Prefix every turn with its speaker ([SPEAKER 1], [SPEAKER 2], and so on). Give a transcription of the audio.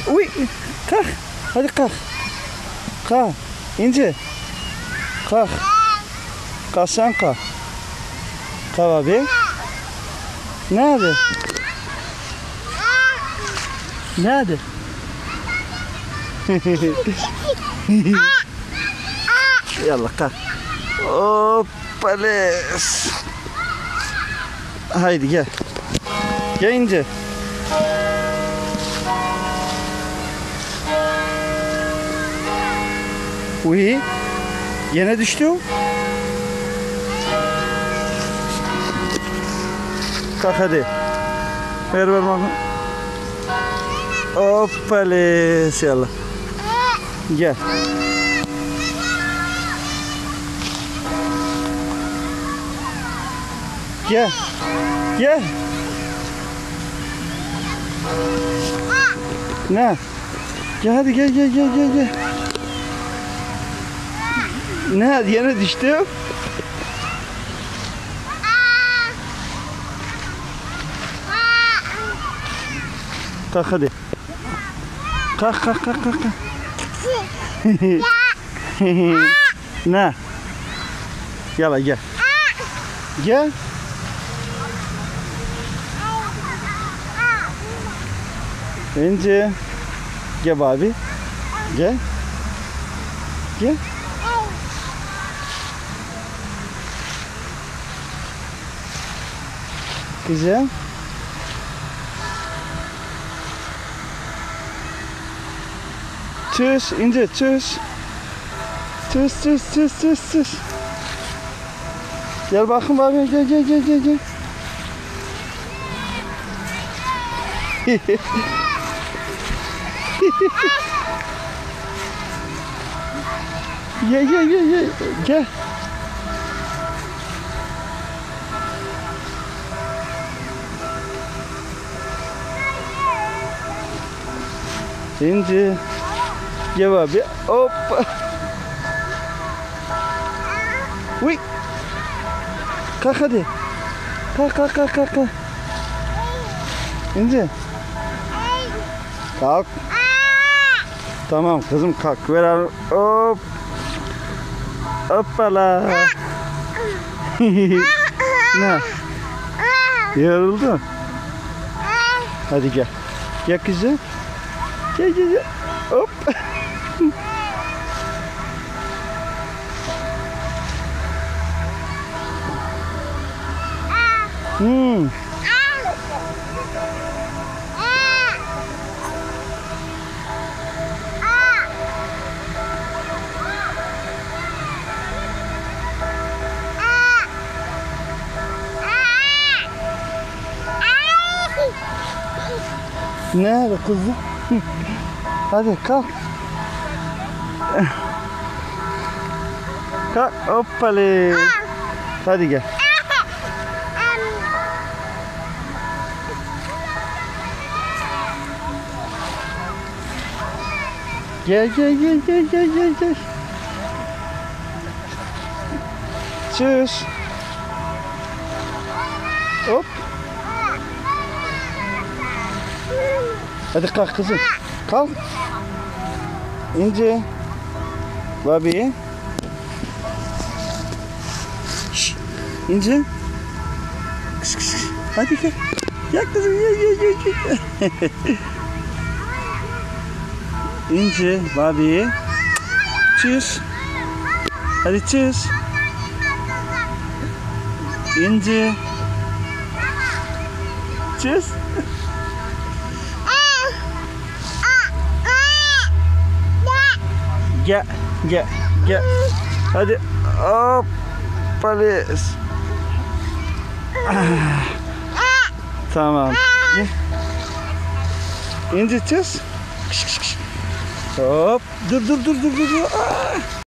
[SPEAKER 1] Uy, kalk. Hadi kalk. Kalk. İnce. Kalk. Kalk sen kalk. Kalk abi. Nerede? Nerede? Yallah kalk. Hoppales. Haydi gel. Gel İnce. Uy. Yine düştü o. Kalk hadi. Ver bana. Hoppales. Yallah. Gel. Gel. Gel. Ne? Gel hadi gel. Ne? Yine düştü. Kalk hadi. Kalk. Ne? Gel. Gel. İnce. Gel abi. Gel. Güzel. Tschüss, İnce, tschüss. Tschüss. Gel bakın abi, gel. Gel. İnce. Gel abi. Hoppa. Uy. Kalk hadi. Kalk. İnce. Kalk. Tamam kızım kalk. Ver abi. Hop. Hoppala. Ne? Yoruldun. Hadi gel. Gel kızım. Gel. Hop. Nerede kızım? Hadi kalk. Kalk hoppali. Hadi gel. Gel. Tschüss. Hop. Hadi kalk kızım. Kalk. İnce. Babi. Şşş. İnce. Kış. Hadi gel. Gel kızım. Gel. İnce. Babi. Tschüss. Hadi tschüss. İnce. Tschüss. Gel. Hadi. Hop. Polis. Tamam. Gel. İndireceğiz. Hop. Dur.